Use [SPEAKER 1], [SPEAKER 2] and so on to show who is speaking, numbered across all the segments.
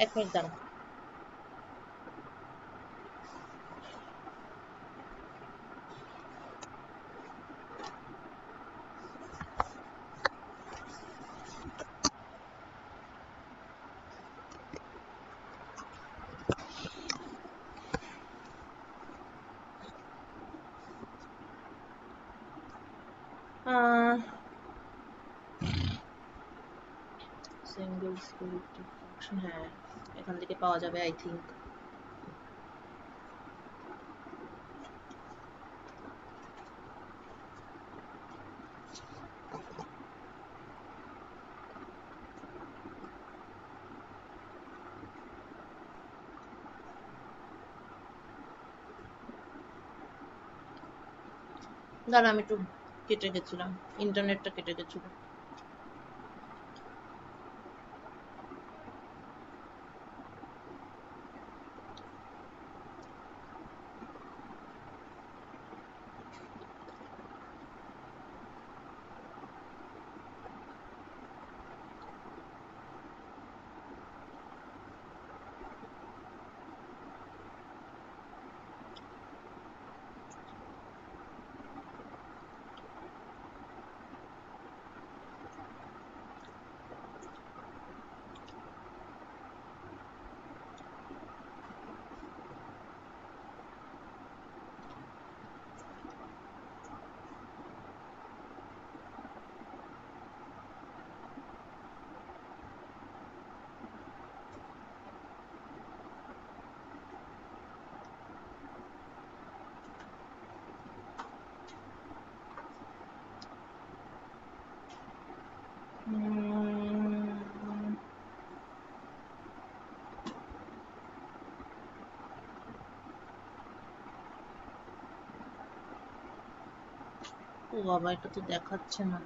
[SPEAKER 1] এক মিনিট দাঁড়া। Single spirited function, হ্যাঁ এখান থেকে পাওয়া যাবে আই থিঙ্ক। দাঁড়া আমি একটু কেটে গেছিলাম, ইন্টারনেটটা কেটে গেছিল। ও বাবা, এটা তো দেখাচ্ছে না।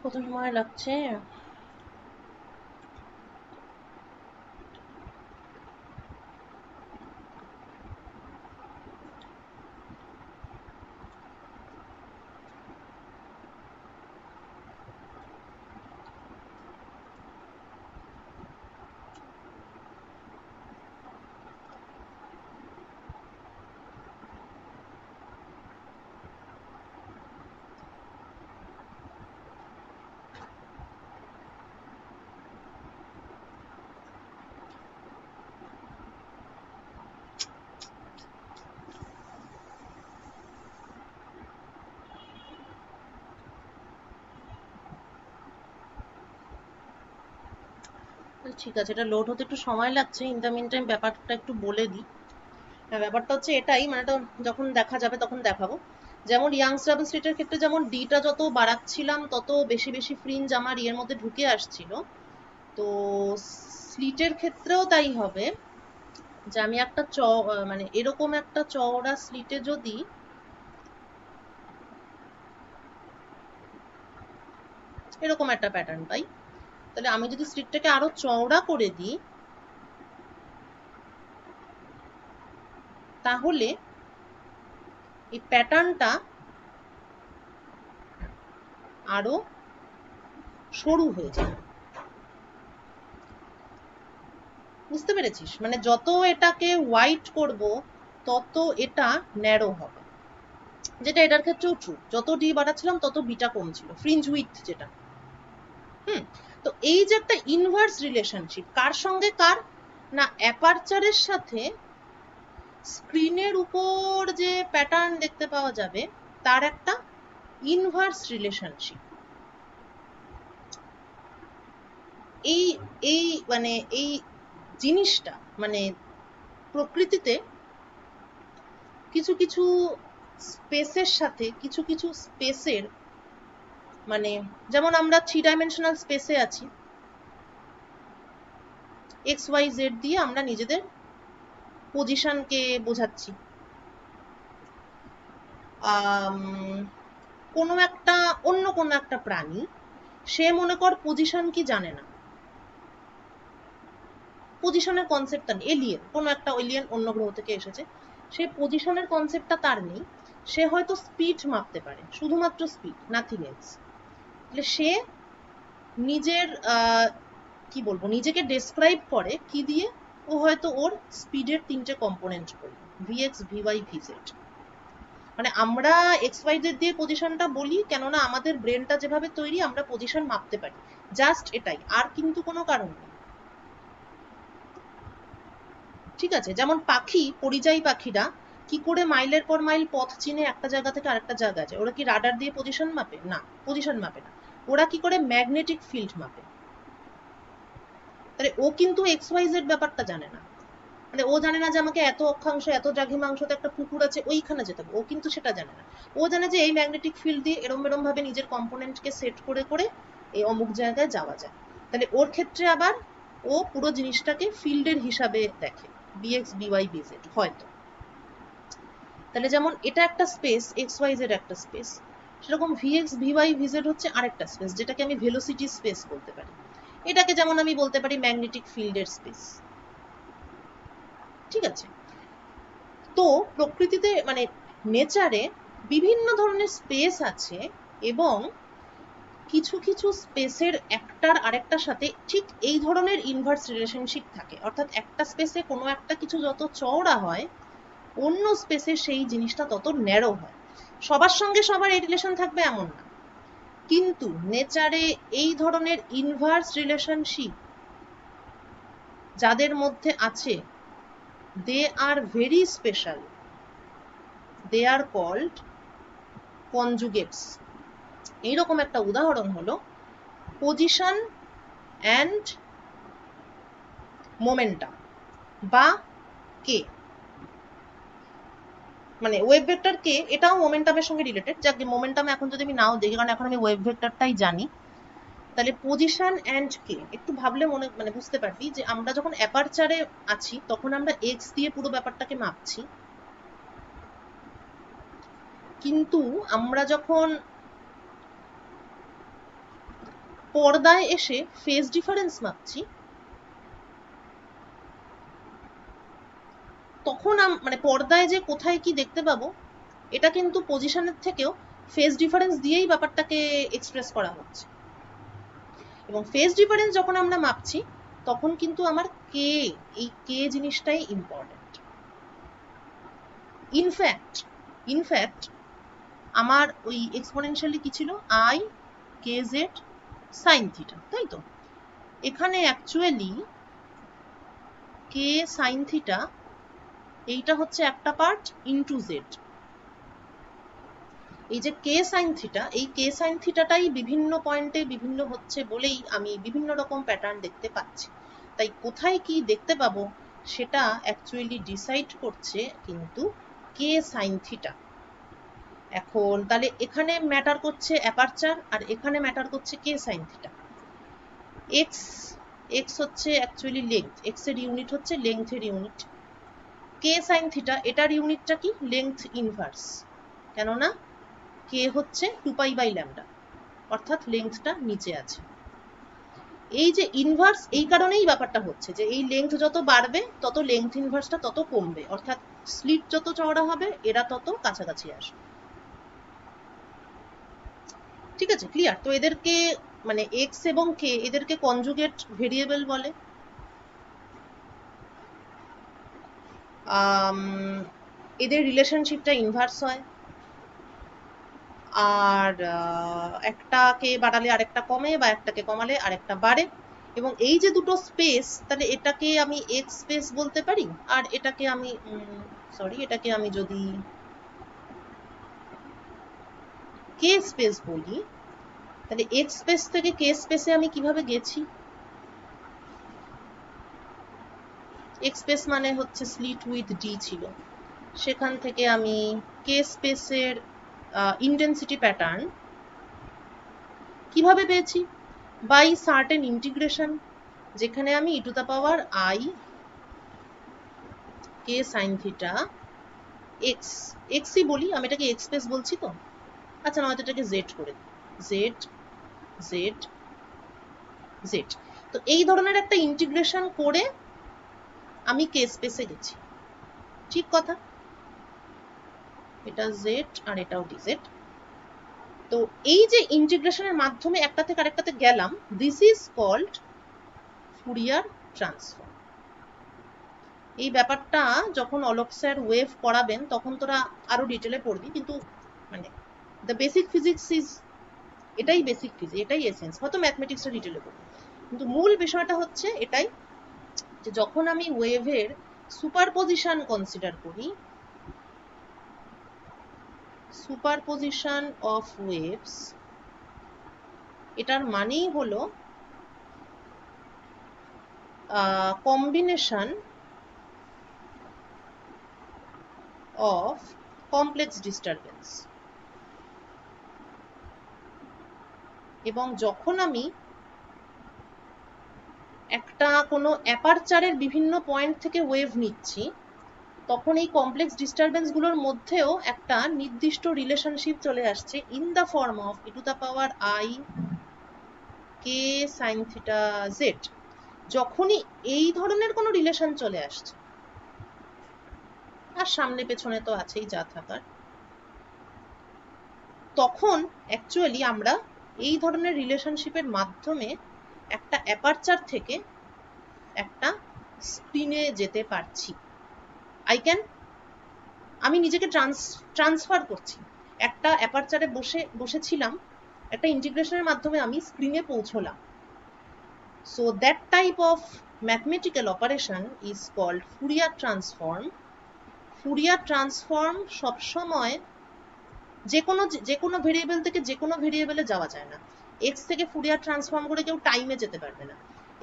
[SPEAKER 1] কত সময় লাগছে। ঠিক আছে, এটা লোড হতে একটু সময় লাগছে। ইন দ্য মিন টাইম ব্যাপারটা একটু বলে দিই। হ্যাঁ, ব্যাপারটা হচ্ছে এটাই, মানে তো যখন দেখা যাবে তখন দেখাবো। যেমন ইয়াংস ডাবল স্লিটের ক্ষেত্রে যেমন ডিটা যত বাড়াচ্ছিলাম তত বেশি বেশি ফ্রিঞ্জ আমার ইয়ের মধ্যে ঢুকে আসছিল, তো স্লিটের ক্ষেত্রেও তাই হবে। যে আমি একটা মানে এরকম একটা চওড়া স্লিটে যদি এরকম একটা প্যাটার্ন পাই, তাহলে আমি যদি স্লিটটাকে আরো চওড়া করে দিই, তাহলে এই প্যাটার্নটা আরো সরু হয়ে যায়। বুঝতে পেরেছিস? মানে যত এটাকে হোয়াইট করব তত এটা ন্যারো হবে, যেটা এটার ক্ষেত্রেও ট্রু। যত ডি বাড়াচ্ছিলাম তত বিটা কমছিল, ফ্রিঞ্জ উইথ যেটা। তো এই যে একটা ইনভার্স রিলেশনশিপ, কার সঙ্গে কার, না, অ্যাপারচারের সাথে স্ক্রিনের উপর যে প্যাটার্ন দেখতে পাওয়া যাবে তার একটা ইনভার্স রিলেশনশিপ। এই এই মানে এই জিনিসটা মানে প্রকৃতিতে কিছু কিছু স্পেসের সাথে কিছু কিছু স্পেসের মানে যেমন আমরা 3 ডাইমেনশনাল স্পেসে আছি, এক্স ওয়াই জেড দিয়ে আমরা নিজেদের পজিশনকে বোঝাচ্ছি। কোনো একটা অন্য কোনো একটা প্রাণী, সে মনে কর পজিশন কি জানে না, পজিশনের কনসেপ্টটা নেই, এলিয়েন, কোনো একটা এলিয়েন অন্য গ্রহ থেকে এসেছে, সে পজিশনের কনসেপ্টটা তার নেই, সে হয়তো স্পিড মাপতে পারে, শুধুমাত্র স্পিড, নাথিং এলস। তাহলে সে নিজের কি বলবো, নিজেকে ডেসক্রাইব করে কি দিয়ে, ও হয়তো ওর স্পিডের 3টে কম্পোনেন্ট করবে, ভিএক্স ভিওয়াই ভিজেড। মানে আমরা এক্স ওয়াই জেড দিয়ে পজিশনটা বলি কেননা আমাদের ব্রেনটা যেভাবে তৈরি আমরা পজিশন মাপতে পারি, জাস্ট এটাই, আর কিন্তু কোনো কারণ নেই। ঠিক আছে, যেমন পাখি, পরিযায়ী পাখিরা কি করে মাইলের পর মাইল পথ চিনে একটা জায়গা থেকে আরেকটা জায়গা যায়? ওরা কি রাডার দিয়ে পজিশন মাপে? না, পজিশন মাপে না, ওরা কি করে ম্যাগনেটিক ফিল্ড মাপে। তাহলে ও কিন্তু এক্স ওয়াই জেড ব্যাপারটা জানে না, মানে ও জানে না যে আমাকে এত অক্ষাংশ এত দ্রাঘিমাংশতে একটা পুকুর আছে ওইখানে যেতে হবে, ও কিন্তু সেটা জানে না। ও জানে যে এই ম্যাগনেটিক ফিল্ড দিয়ে এরম এরম ভাবে নিজের কম্পোনেন্টকে সেট করে করে এই অমুক জায়গায় যাওয়া যায়। তাহলে ওর ক্ষেত্রে আবার ও পুরো জিনিসটাকে ফিল্ডের হিসাবে দেখে, বিএক্স বিওয়াই বিজেড হয়তো। তাহলে যেমন এটা একটা স্পেস, এক্স ওয়াই জেড একটা স্পেস, সেরকম ভিএক্স ভিওয়াই ভিজেড হচ্ছে আরেকটা স্পেস, যেটাকে আমি ভেলোসিটি স্পেস বলতে পারি। এটাকে যেমন আমি বলতে পারি ম্যাগনেটিক ফিল্ডের স্পেস। ঠিক আছে, তো প্রকৃতিতে মানে নেচারে বিভিন্ন ধরনের স্পেস আছে, এবং কিছু কিছু স্পেসের একটার আরেকটার সাথে ঠিক এই ধরনের ইনভার্স রিলেশনশিপ থাকে, অর্থাৎ একটা স্পেসে কোনো একটা কিছু যত চওড়া হয় অন্য স্পেসে সেই জিনিসটা তত ন্যারো হয়। সবার সঙ্গে সবার এই রিলেশন থাকবে এমন না, কিন্তু নেচারে এই ধরনের ইনভার্স রিলেশনশিপ যাদের মধ্যে আছে, they are very special, they are called conjugates. এইরকম একটা উদাহরণ হলো পজিশন অ্যান্ড মোমেন্টাম বা কে, মানে ওয়েভ ভেক্টর কে, এটাও মোমেন্টামের সঙ্গে রিলেটেড, যাকে মোমেন্টাম এখন যদি আমি নাও দেখি, কারণ এখন আমি ওয়েভ ভেক্টরটাই জানি। তাহলে পজিশন অ্যান্ড কে একটু ভাবলে মনে মানে বুঝতে পারবি যে আমরা যখন অ্যাপারচারে আছি তখন আমরা এক্স দিয়ে পুরো ব্যাপারটাকে মাপছি, কিন্তু আমরা যখন পর্দায় এসে ফেজ ডিফারেন্স মাপছি তখন মানে পর্দায় যে কোথায় কি দেখতে পাবো এটা কিন্তু পজিশনের থেকেও ফেজ ডিফারেন্স দিয়েই ব্যাপারটাকে এক্সপ্রেস করা হচ্ছে। এবং ফেজ ডিফারেন্স যখন আমরা মাপছি তখন কিন্তু আমার কে, এই কে জিনিসটাই ইম্পর্টেন্ট। ইনফ্যাক্ট আমার ওই এক্সপোনেনশিয়ালি কি ছিল, I K Z sine theta, তাই তো? এখানে অ্যাকচুয়ালি কে সাইন থিটা এইটা হচ্ছে একটা পার্ট ইনটু জেড। এই যে কে সাইন থিটা, এই কে সাইন থিটাটাই বিভিন্ন পয়েন্টে বিভিন্ন হচ্ছে বলেই আমি বিভিন্ন রকম প্যাটার্ন দেখতে পাচ্ছি। তাই কোথায় কি দেখতে পাবো সেটা অ্যাকচুয়ালি ডিসাইড করছে কিন্তু কে সাইন থিটা। এখন তাহলে এখানে ম্যাটার করছে অ্যাপারচার, আর এখানে ম্যাটার করছে কে সাইন থিটা। এক্স এক্স হচ্ছে অ্যাকচুয়ালি লেংথ, এক্স এর ইউনিট হচ্ছে লেংথের ইউনিট। কে সাইন থিটা এটার ইউনিটটা কি, লেংথ ইনভার্স, কেননা কে হচ্ছে 2π/λ, অর্থাৎ লেংথটা নিচে আছে। এই যে ইনভার্স, এই কারণেই ব্যাপারটা হচ্ছে যে এই লেংথ যত বাড়বে তত লেংথ ইনভার্সটা তত কমবে, অর্থাৎ স্লিট যত চওড়া হবে এরা তত কাছাকাছি আসবে। ঠিক আছে, ক্লিয়ার? তো এদেরকে মানে এক্স এবং কে এদেরকে কনজুগেট ভেরিয়েবল বলে। এদের রিলেশনশিপটা ইনভার্স হয়, আর একটাকে বাড়ালে আরেকটা কমে বা একটাকে কমালে আরেকটা বাড়ে। এবং এই যে দুটো স্পেস, তাহলে এটাকে আমি এক্স স্পেস বলতে পারি, আর এটাকে আমি এটাকে আমি যদি কে স্পেস বলি, তাহলে এক্স স্পেস থেকে কে স্পেসে আমি কিভাবে গেছি? এক্স স্পেস মানে হচ্ছে স্লিট উইথ ডি ছিল, সেখান থেকে আমি কে স্পেসের ইন্টেন্সিটি প্যাটার্ন কিভাবে পেয়েছি? বাই সার্টেন ইন্টিগ্রেশন, যেখানে আমি E to the power I K sine theta X, এক্সই বলি, আমি এটাকে এক্স স্পেস বলছি তো, আচ্ছা নয়তো এটাকে জেড করে দিই, জেড জেড জেড। তো এই ধরনের একটা ইন্টিগ্রেশন করে আমি কে স্পেসে গেছি, ঠিক কথা? এটা জেড আর এটাও ডিজেড। তো এই যে ইন্টিগ্রেশনের মাধ্যমে একটা থেকে আরেকটাতে গেলাম, this is called Fourier transform. এই ব্যাপারটা যখন অলোক স্যার ওয়েভ পড়াবেন তখন তোরা আরো ডিটেলে পড়বি, কিন্তু মানে দ্য বেসিক ফিজিক্স ইজ, এটাই বেসিক ফিজিক্স, এটাই এসেন্স। হয়তো ম্যাথমেটিক্সটা ডিটেলে পড়বি, কিন্তু মূল বিষয়টা হচ্ছে এটাই যে যখন আমি ওয়েভের সুপারপজিশন কনসিডার করি, সুপারপজিশন অফ ওয়েভস, এটার মানেই হলো কম্বিনেশন অফ কমপ্লেক্স ডিস্টারবেন্স। এবং যখন আমি একটা কোনো অ্যাপারচারের বিভিন্ন পয়েন্ট থেকে ওয়েভ নিচ্ছি, তখন এই কমপ্লেক্স ডিস্টারবেন্স গুলোর মধ্যেও একটা নির্দিষ্ট রিলেশনশিপ চলে আসছে in the form of E to the power I K sine theta Z. যখনই এই ধরনের কোনো রিলেশন চলে আসছে, আর সামনে পেছনে তো আছেই যা থাকার, তখন অ্যাকচুয়ালি আমরা এই ধরনের রিলেশনশিপের মাধ্যমে একটা অ্যাপারচার থেকে একটা স্ক্রিনে যেতে পারছি। আমি নিজেকে ট্রান্সফার করছি, একটা অ্যাপারচারে বসেছিলাম, একটা ইন্টিগ্রেশনের মাধ্যমে আমি স্ক্রিনে পৌঁছলাম। So that type of mathematical operation is called Fourier transform. Fourier transform সবসময় যে কোনো ভেরিয়েবল থেকে যে কোনো ভেরিয়েবলে যাওয়া যায় না। এক্স থেকে ফুরিয়ার ট্রান্সফর্ম করে কেউ টাইমে যেতে পারবে না,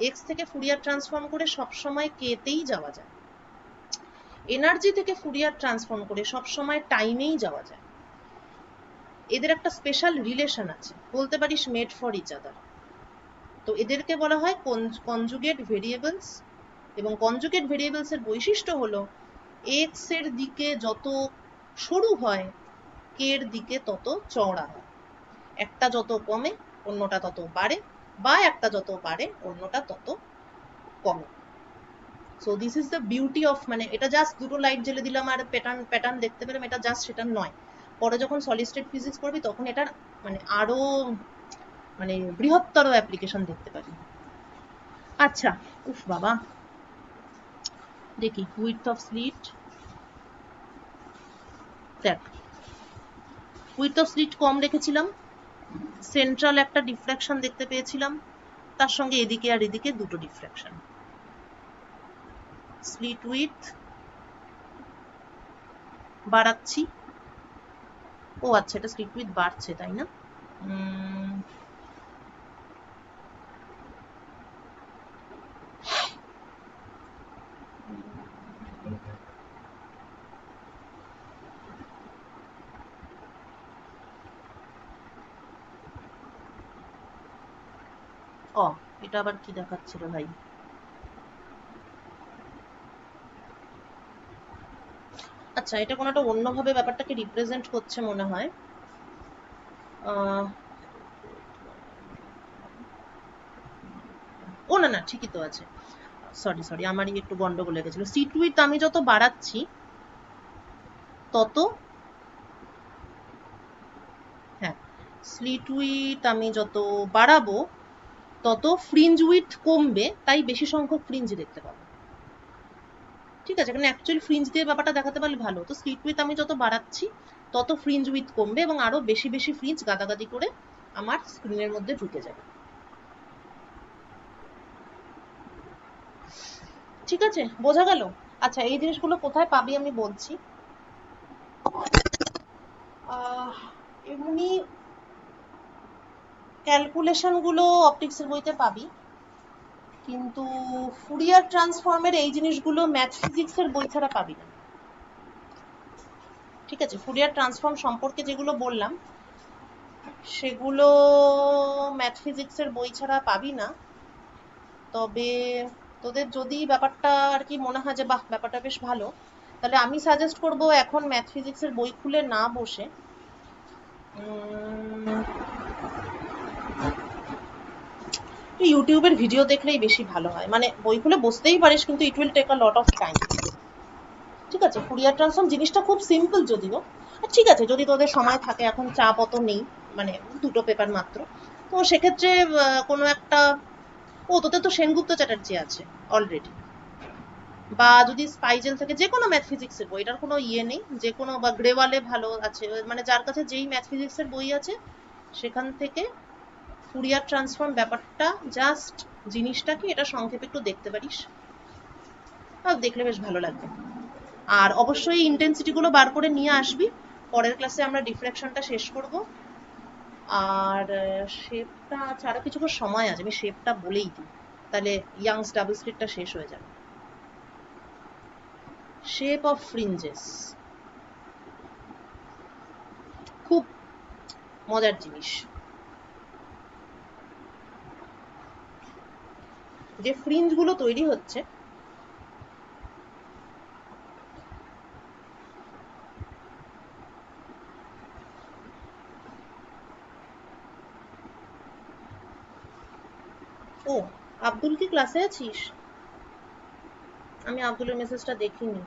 [SPEAKER 1] এক্স থেকে ফুরিয়ার ট্রান্সফর্ম করে সবসময় কেতেই যাওয়া যায়, এনার্জি থেকে ফুরিয়ার ট্রান্সফর্ম করে সবসময় টাইমেই যাওয়া যায়। এদের একটা স্পেশাল রিলেশন আছে, বলতে পারিস মেড ফর ইচ আদার। তো এদেরকে বলা হয় কনজুগেট ভেরিয়েবলস, এবং কনজুগেট ভেরিয়েবলস এর বৈশিষ্ট্য হলো এক্স এর দিকে যত সরু হয় কে এর দিকে তত চওড়া হয়, একটা যত কমে অন্যটা তত বাড়ে, বা একটা যত বাড়ে অন্যটা তত কমে। So this is the beauty of, মানে এটা জাস্ট দুটো লাইট জ্বেলে দিলাম আর প্যাটার্ন দেখতে পেলাম, এটা জাস্ট সেটা নয়। পরে যখন সলিড স্টেট ফিজিক্স পড়বি তখন এটার মানে আরো মানে বৃহত্তর অ্যাপ্লিকেশন দেখতে পাবি। আচ্ছা, উফ বাবা, দেখি উইডথ অফ স্লিট, দেখ উইডথ অফ স্লিট কম রেখেছিলাম, সেন্ট্রাল একটা ডিফ্রাকশন দেখতে পেয়েছিলাম, তার সঙ্গে এদিকে আর এদিকে দুটো ডিফ্রাকশন। স্লিট উইডথ বাড়াচ্ছি, ও আচ্ছা এটা স্লিট উইডথ বাড়ছে তাই না? ও এটা আবার কি দেখাচ্ছিল ভাই? আচ্ছা এটা কোনো একটা অন্যভাবে ব্যাপারটাকে রিপ্রেজেন্ট করছে মনে হয়। ও না না ঠিকই তো আছে, সরি আমারই একটু গন্ডগোল হয়ে গেছিল। সিট উইথ আমি যত বাড়াচ্ছি তত, হ্যাঁ স্লিট উইথ আমি যত বাড়াবো তত ফ্রিঞ্জ উইথ কমবে, তাই বেশি সংখ্যক ফ্রিঞ্জ দেখতে পাবো। ঠিক আছে, কারণ অ্যাকচুয়ালি ফ্রিঞ্জ দিয়ে ব্যাপারটা দেখাতে পারলে ভালো হতো। স্লিট উইথ আমি যত বাড়াচ্ছি তত ফ্রিঞ্জ উইথ কমবে এবং আরো বেশি বেশি ফ্রিঞ্জ গাদাগাদি করে আমার স্ক্রিনের মধ্যে ঢুকে যাবে। ঠিক আছে, বোঝা গেল? আচ্ছা, এই জিনিসগুলো কোথায় পাবি আমি বলছি। এমনি ক্যালকুলেশন গুলো অপটিক্সের বইতে পাবি, কিন্তু ফুরিয়ার ট্রান্সফর্মের এই জিনিসগুলো ম্যাথ ফিজিক্সের বই ছাড়া পাবি না। ঠিক আছে, ফুরিয়ার ট্রান্সফর্ম সম্পর্কে যেগুলো বললাম সেগুলো ম্যাথ ফিজিক্সের বই ছাড়া পাবি না। তবে তোদের যদি ব্যাপারটা আর কি মনে হয় যে বাহ ব্যাপারটা বেশ ভালো, তাহলে আমি সাজেস্ট করব এখন ম্যাথ ফিজিক্সের বই খুলে না বসে ইউটিউবের ভিডিও দেখলেই বেশি ভালো হয়। মানে বই খুলে বসতেই পারিস, কিন্তু it will take a lot of time. ঠিক আছে, ফুরিয়ার ট্রান্সফর্ম জিনিসটা খুব সিম্পল যদিও। ঠিক আছে, যদি তোদের সময় থাকে, এখন চাপ অত নেই, মানে দুটো পেপার মাত্র, তো সেক্ষেত্রে কোনো একটা, তোদের তো সেনগুপ্ত চ্যাটার্জি আছে অলরেডি, বা যদি স্পাইজেল থেকে যে কোনো ম্যাথ ফিজিক্সের বই, এটার কোনো ইয়ে নেই, যে কোনো, বা গ্রেওয়ালে ভালো আছে, মানে যার কাছে যেই ম্যাথ ফিজিক্সের বই আছে সেখান থেকে ফুরিয়ার ট্রান্সফর্ম ব্যাপারটা, জাস্ট জিনিসটা কি এটা সংক্ষেপে একটু দেখতে পারিস, আর দেখলে বেশ ভালো লাগবে। আর অবশ্যই ইন্টেন্সিটি গুলো বার করে নিয়ে আসবি। পরের ক্লাসে আমরা ডিফ্রাকশনটা শেষ করব। আর শেপটা ছাড়া কিছুক্ষণ সময় আছে, আমি শেপটা বলেই দিই, তাহলে ইয়াংস ডাবল স্লিটটা শেষ হয়ে যাবে। শেপ অফ ফ্রিঞ্জেস খুব মজার জিনিস। যে ফ্রিঞ্জ গুলো তৈরি হচ্ছে, ও আব্দুল কি ক্লাসে আছিস? আমি আব্দুলের মেসেজটা দেখিনি।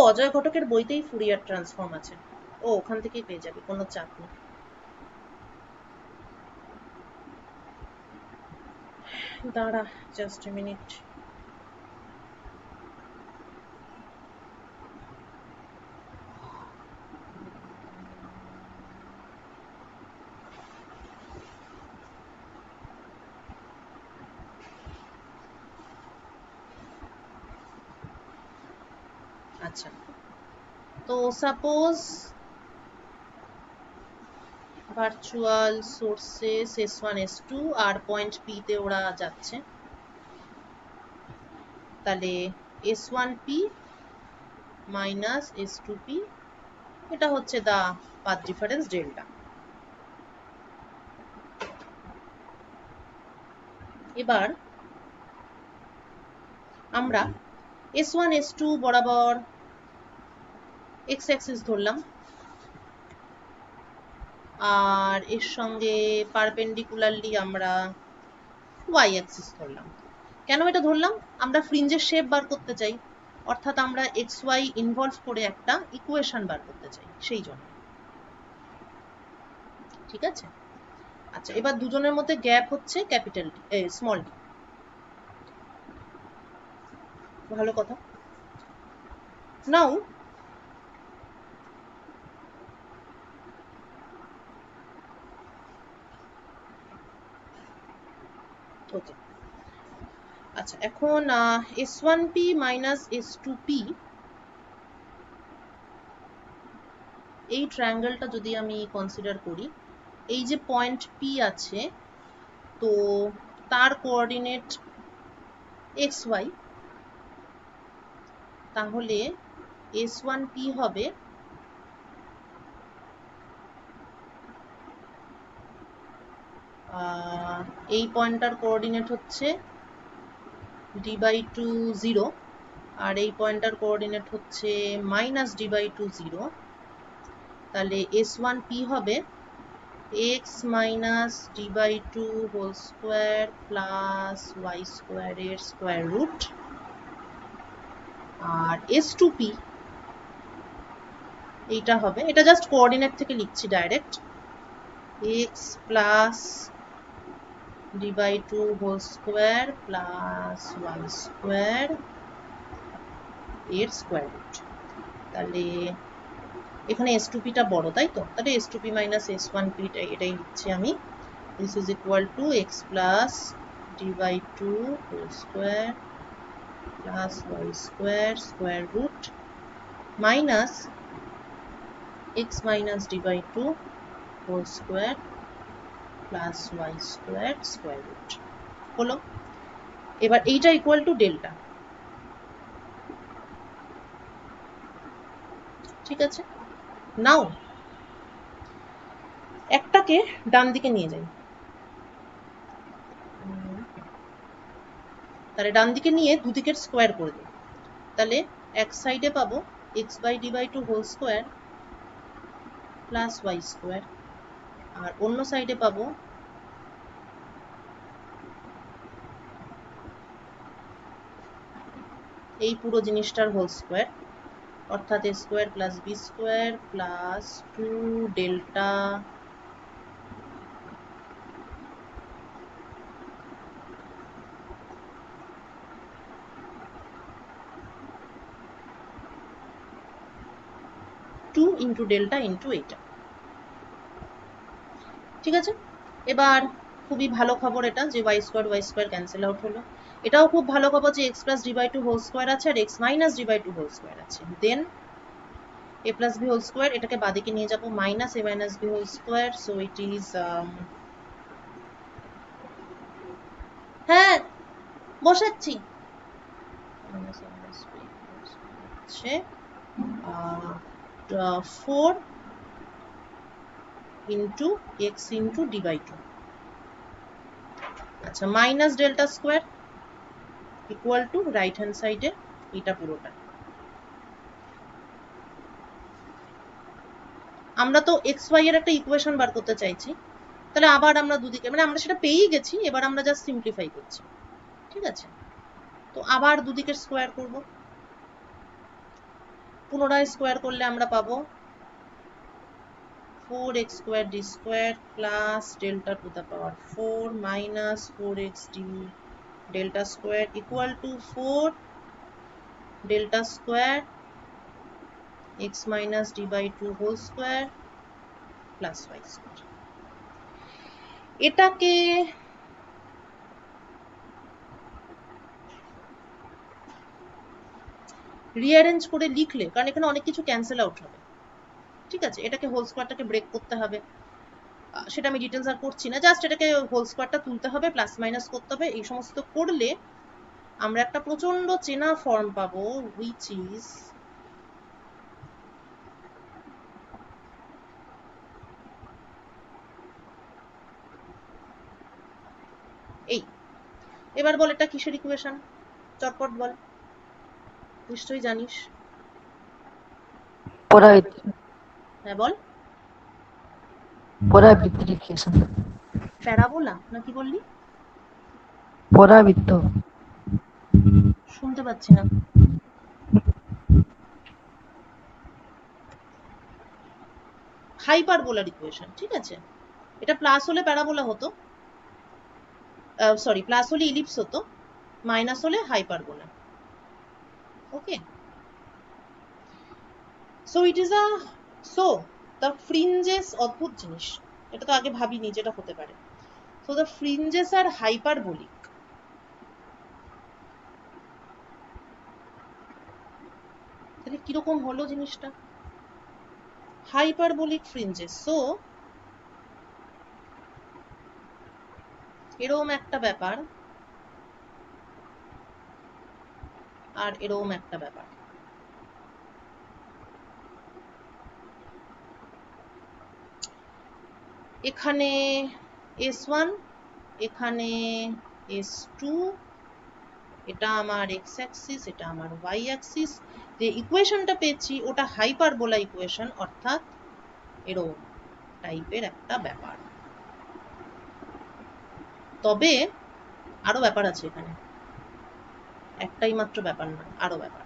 [SPEAKER 1] অজয় ঘটকের বইতেই ফুরিয়ার ট্রান্সফর্ম আছে, ওখান থেকেই পেয়ে যাবি, কোনো চাপ নেই। দাঁড়া জাস্ট এ মিনিট। আচ্ছা, তো suppose virtual sources S1 S2 আর পয়েন্ট পি তে ওরা যাচ্ছে, তাহলে S1P মাইনাস S2P, এটা হচ্ছে দা পাথ ডিফারেন্স ডেল্টা। এবার আমরা S1 S2 বরাবর x অ্যাক্সিস ধরলাম, আর এর সঙ্গে পারপেন্ডিকুলারলি আমরা y অ্যাক্সিস ধরলাম। কেন এটা ধরলাম? আমরা ফ্রিঞ্জের শেপ বার করতে চাই, অর্থাৎ আমরা xy ইনভলভ করে একটা ইকুয়েশন বার করতে চাই, সেই জন্য। ঠিক আছে, আচ্ছা, এবার দুজনের মধ্যে গ্যাপ হচ্ছে ক্যাপিটাল ডি, স্মল ডি। ভালো কথা। নাও ওকে, আচ্ছা, এখন S1P মাইনাস S2P, এই ট্রায়াঙ্গেলটা যদি আমি কনসিডার করি, এই যে পয়েন্ট P আছে, তো তার কোঅর্ডিনেট xy, তাহলে S1P হবে এই পয়েন্টটার কোঅর্ডিনেট হচ্ছে d/2 0, আর এই পয়েন্টটার কোঅর্ডিনেট হচ্ছে মাইনাস d/2 0, তাহলে S1P হবে x minus d/2 whole square plus y square এর স্কোয়ার রুট, আর S2P এইটা হবে, এটা জাস্ট কোঅর্ডিনেট থেকে লিখছি ডাইরেক্ট, x প্লাস d by 2 whole square plus y square এর স্কোয়ার রুট। তাহলে এখানে s2p টা বড়, তাই তো? তাহলে s2p minus s1p এটাই লিখছি আমি। this is equal to x plus d by 2 whole square plus y square square root minus x minus d by 2 whole square plus y square square root হলো। এবার এইটা ইকুয়াল টু ডেল্টা, ঠিক আছে? নাও একটাকে ডান দিকে নিয়ে যাই, তাহলে ডান দিকে নিয়ে দুদিকের স্কোয়ার করে দিই। তাহলে এক সাইডে পাবো x by d by 2 whole square plus y square, আর অন্য সাইডে পাবো এই পুরো জিনিসটার হোল স্কোয়ার, অর্থাৎ a square plus b square plus 2 delta two into delta into এইটা, ঠিক আছে? এবার খুবই ভালো খবর এটা যে y স্কোয়ার ক্যান্সেল আউট হলো। এটাও খুব ভালো খবর যে x plus D by 2 whole square আছে আর x minus D by 2 whole square আছে। Then a plus b whole square, এটাকে বাদিকে নিয়ে যাব, minus a minus b whole square, so it is হ্যাঁ বসাচ্ছি, হচ্ছে 4 into x into D by 2, আচ্ছা minus delta square equal to right hand সাইডে এটা পুরোটা। আমরা তো এক্স ওয়াই এর একটা ইকুয়েশন বার করতে চাইছি, তাহলে আবার আমরা দুদিকে, মানে আমরা সেটা পেয়েই গেছি, এবার আমরা জাস্ট সিম্পলিফাই করছি, ঠিক আছে? তো আবার দুদিকের স্কোয়ার করব, পুনরায় স্কোয়ার করলে আমরা পাবো 4x square d square plus delta to the power 4 minus 4x d delta square equal to 4 delta square x minus d by 2 whole square plus y square। এটাকে রিঅ্যারেঞ্জ করে লিখলে, কারণ এখানে অনেক কিছু ক্যান্সেল আউট হবে, ঠিক আছে? এটাকে হোল স্কোয়ারটাকে ব্রেক করতে হবে, সেটা আমি ডিটেলস আর করছি না, জাস্ট এটাকে হোল স্কোয়ারটা তুলতে হবে, প্লাস মাইনাস করতে হবে, এই সমস্ত করলে আমরা একটা প্রচন্ড চেনা ফর্ম পাবো, হুইচ ইজ এই। এবার বল এটা কিসের ইকুয়েশন, চটপট বল, নিশ্চয়ই জানিস। হ্যাঁ বল।
[SPEAKER 2] পরাবৃত্তির ইকুয়েশন।
[SPEAKER 1] প্যারাবোলা না কি বললি?
[SPEAKER 2] পরাবৃত্ত।
[SPEAKER 1] শুনতে পাচ্ছি না। হাইপারবোলার ইকুয়েশন, ঠিক আছে? এটা প্লাস হলে প্যারাবোলা হতো, সরি প্লাস হলে ইলিপস হতো, মাইনাস হলে hyperbola. Okay, so it is the fringes, অদ্ভুত জিনিস, এটা তো আগে ভাবিনি যেটা হতে পারে। So the fringes are hyperbolic. তাহলে কিরকম হলো জিনিসটা? হাইপারবোলিক ফ্রিঞ্জেস, সো এরকম একটা ব্যাপার আর এরকম একটা ব্যাপার, এখানে S1, এখানে S2, এটা আমার এক্স অ্যাক্সিস, এটা আমার ওয়াই অ্যাক্সিস। যে ইকুয়েশনটা পেয়েছি ওটা হাইপারবোলা ইকুয়েশন, অর্থাৎ এরকম টাইপের একটা ব্যাপার। তবে আরো ব্যাপার আছে এখানে, একটাই মাত্র ব্যাপার না, আরো ব্যাপার।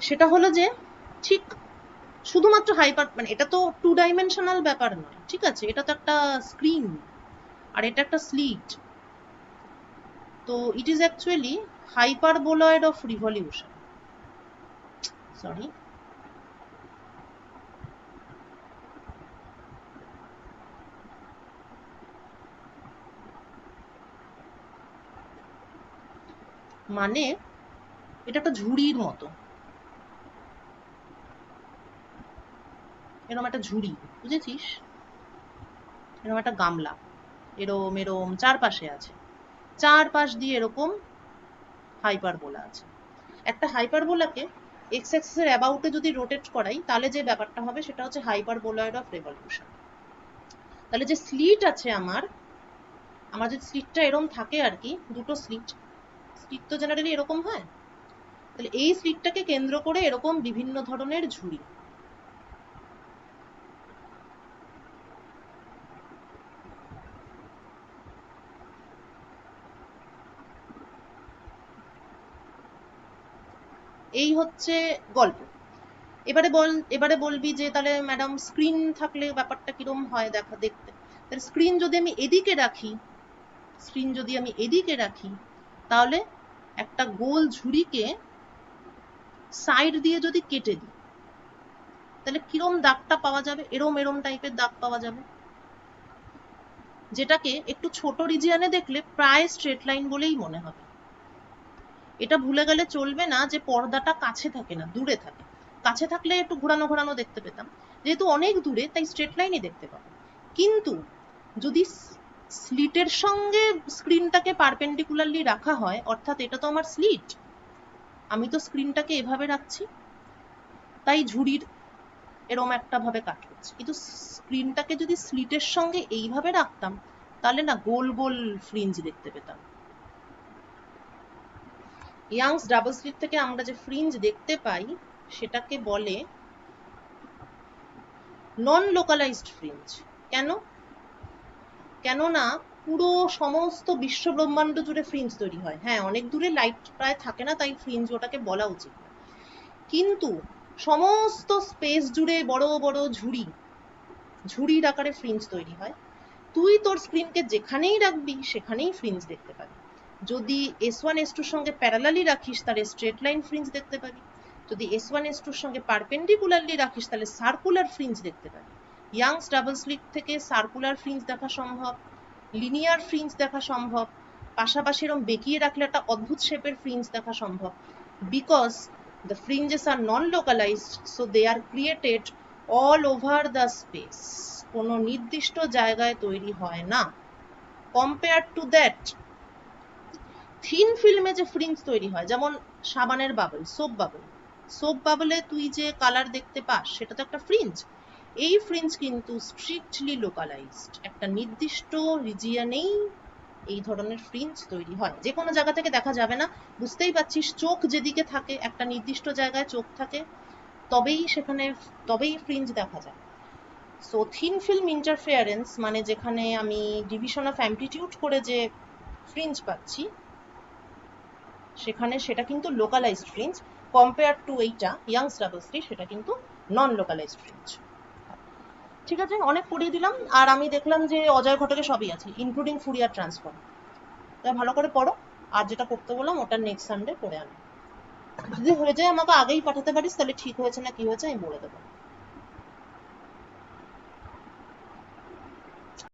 [SPEAKER 1] সেটা হলো যে ঠিক শুধুমাত্র হাইপার, মানে এটা তো টু ডাইমেনশনাল ব্যাপার নয়, ঠিক আছে? এটা তো একটা স্ক্রিন, আর এটা একটা স্লিট। তো it is actually hyperboloid of revolution. Sorry, মানে এটা একটা ঝুড়ির মতো, এরকম একটা ঝুড়ি, বুঝেছিস? এরকম একটা গামলা, এরম এরম চারপাশে আছে, চারপাশ দিয়ে এরকম হাইপারবোলা আছে। একটা হাইপারবোলাকে এক্স অ্যাক্সিসের অ্যাবাউটে যদি রোটেট করাই, তাহলে যে ব্যাপারটা হবে সেটা হচ্ছে হাইপারবোলয়েড অফ রেভলিউশন। তাহলে যে স্লিট আছে আমার যে স্লিটটা এরকম থাকে আর কি, দুটো স্লিট তো জেনারেলি এরকম হয়, তাহলে এই স্লিটটাকে কেন্দ্র করে এরকম বিভিন্ন ধরনের ঝুড়ি। এই হচ্ছে গল্প। এবারে বলবি যে তাহলে ম্যাডাম স্ক্রিন থাকলে ব্যাপারটা কিরম হয় দেখতে। তাহলে স্ক্রিন যদি আমি এদিকে রাখি তাহলে একটা গোল ঝুড়িকে সাইড দিয়ে যদি কেটে দিই, তাহলে কিরম দাগটা পাওয়া যাবে? এরম এরম টাইপের দাগ পাওয়া যাবে, যেটাকে একটু ছোট রিজিয়নে দেখলে প্রায় স্ট্রেট লাইন বলেই মনে হবে। এটা ভুলে গেলে চলবে না যে পর্দাটা কাছে থাকে না, দূরে থাকে। কাছে থাকলে একটু ঘোরানো ঘোরানো দেখতে পেতাম, যেহেতু অনেক দূরে তাই স্ট্রেট লাইনই দেখতে পাবো। কিন্তু যদি স্লিটের সঙ্গে স্ক্রিনটাকে পারপেন্ডিকুলারলি রাখা হয়, অর্থাৎ এটা তো আমার স্লিট, আমি তো স্ক্রিনটাকে এভাবে রাখছি, তাই ঝুড়ির এরম একটা ভাবে কাট করছি। কিন্তু স্ক্রিনটাকে যদি স্লিটের সঙ্গে এইভাবে রাখতাম, তাহলে না গোল গোল ফ্রিঞ্জ দেখতে পেতাম। ইয়াংস ডাবল স্লিট থেকে আমরা যে ফ্রিঞ্জ দেখতে পাই সেটাকে বলে নন লোকালাইজড ফ্রিঞ্জ। কেননা পুরো সমস্ত বিশ্ব ব্রহ্মাণ্ড জুড়ে ফ্রিঞ্জ তৈরি হয়। হ্যাঁ, অনেক দূরে লাইট প্রায় থাকে না, তাই ফ্রিঞ্জ ওটাকে বলা উচিত। কিন্তু সমস্ত স্পেস জুড়ে বড় বড় ঝুড়ির আকারে ফ্রিঞ্জ তৈরি হয়। তুই তোর স্ক্রিনকে যেখানেই রাখবি সেখানেই ফ্রিঞ্জ দেখতে পাবি। যদি S1 S2 সঙ্গে প্যারালালি রাখিস তাহলে স্ট্রেট লাইন ফ্রিঞ্জ দেখতে পাবি, যদি S1 S2 সঙ্গে পারপেন্ডিকুলারলি রাখিস তাহলে সার্কুলার ফ্রিঞ্জ দেখতে পাবি। ইয়াংস ডাবল স্লিট থেকে সার্কুলার ফ্রিঞ্জ দেখা সম্ভব, লিনিয়ার ফ্রিঞ্জ দেখা সম্ভব, পাশাপাশি এরকম বেঁকিয়ে রাখলে একটা অদ্ভুত শেপের ফ্রিঞ্জ দেখা সম্ভব, because the fringes are non-localized, so they are created all over the space, কোনো নির্দিষ্ট জায়গায় তৈরি হয় না। কম্পেয়ার টু দ্যাট, থিন ফিল্মে যে ফ্রিঞ্জ তৈরি হয়, যেমন সাবানের বাবল, সোপ বাবলে তুই যে কালার দেখতে পাস সেটা তো একটা ফ্রিঞ্জ। এই ফ্রিঞ্জ কিন্তু স্ট্রিক্টলি লোকালাইজড, একটা নির্দিষ্ট রিজিয়নেই এই ধরনের ফ্রিঞ্জ তৈরি হয়, যে কোনো জায়গা থেকে দেখা যাবে না। বুঝতেই পারছিস, চোখ যেদিকে থাকে, একটা নির্দিষ্ট জায়গায় চোখ থাকে, তবেই ফ্রিঞ্জ দেখা যায়। সো থিন ফিল্ম ইন্টারফেয়ারেন্স মানে যেখানে আমি ডিভিশন অফ অ্যামপ্লিটিউড করে যে ফ্রিঞ্জ পাচ্ছি, সেটা কিন্তু লোকালাইজড ফ্রিঞ্জ। কম্পেয়ার টু এইটা ইয়াংস ডাবল স্লিট, সেটা কিন্তু নন লোকালাইজড ফ্রিঞ্জ। ঠিক আছে, অনেক পড়িয়ে দিলাম, আর আমি দেখলাম যে অজয় ঘটকে সবই আছে, ইনক্লুডিং ফুরিয়ার ট্রান্সফর্ম। তাই ভালো করে পড়ো, আর যেটা করতে বললাম ওটা নেক্সট সানডে করে আনো। যদি হয়ে যায় আমাকে আগেই পাঠাতে পারিস, তাহলে ঠিক হয়েছে না কি হয়েছে আমি বলে দেবো।